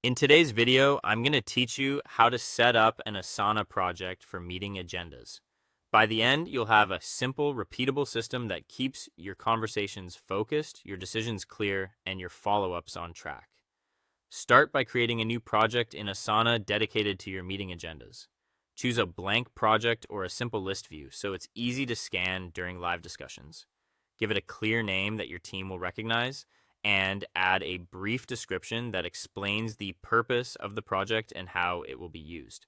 In today's video, I'm going to teach you how to set up an Asana project for meeting agendas. By the end, you'll have a simple, repeatable system that keeps your conversations focused, your decisions clear, and your follow-ups on track. Start by creating a new project in Asana dedicated to your meeting agendas. Choose a blank project or a simple list view so it's easy to scan during live discussions. Give it a clear name that your team will recognize, and add a brief description that explains the purpose of the project and how it will be used.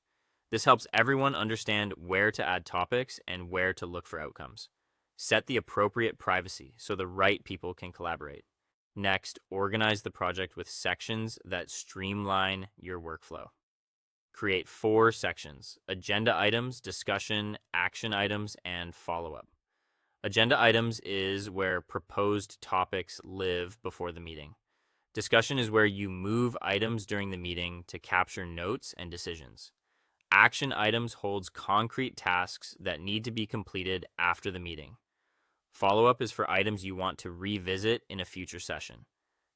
This helps everyone understand where to add topics and where to look for outcomes. Set the appropriate privacy so the right people can collaborate. Next, organize the project with sections that streamline your workflow. Create 4 sections: agenda items, discussion, action items, and follow up. Agenda items is where proposed topics live before the meeting. Discussion is where you move items during the meeting to capture notes and decisions. Action items holds concrete tasks that need to be completed after the meeting. Follow up is for items you want to revisit in a future session.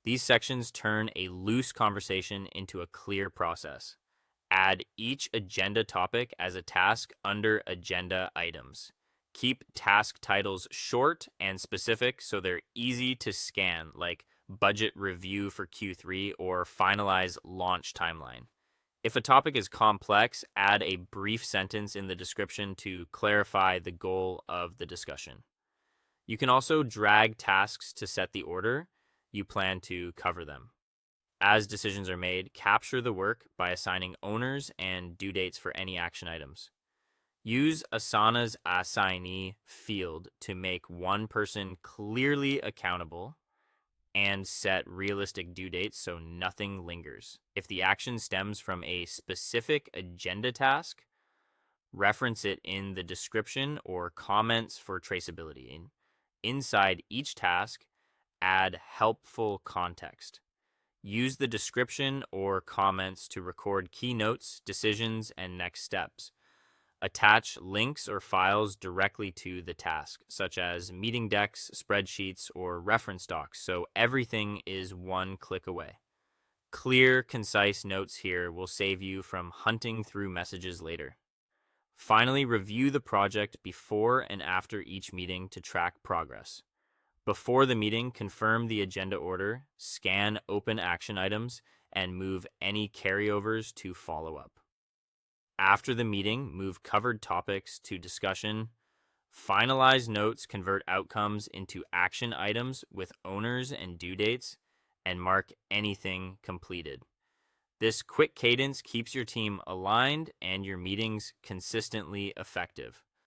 These sections turn a loose conversation into a clear process. Add each agenda topic as a task under agenda items. Keep task titles short and specific so they're easy to scan, like budget review for Q3 or finalize launch timeline. If a topic is complex, add a brief sentence in the description to clarify the goal of the discussion. You can also drag tasks to set the order you plan to cover them. As decisions are made, capture the work by assigning owners and due dates for any action items. Use Asana's assignee field to make one person clearly accountable and set realistic due dates so nothing lingers. If the action stems from a specific agenda task, reference it in the description or comments for traceability. Inside each task, add helpful context. Use the description or comments to record key notes, decisions, and next steps. Attach links or files directly to the task, such as meeting decks, spreadsheets, or reference docs, so everything is one click away. Clear, concise notes here will save you from hunting through messages later. Finally, review the project before and after each meeting to track progress. Before the meeting, confirm the agenda order, scan open action items, and move any carryovers to follow up. After the meeting, move covered topics to discussion. Finalize notes, convert outcomes into action items with owners and due dates, and mark anything completed. This quick cadence keeps your team aligned and your meetings consistently effective.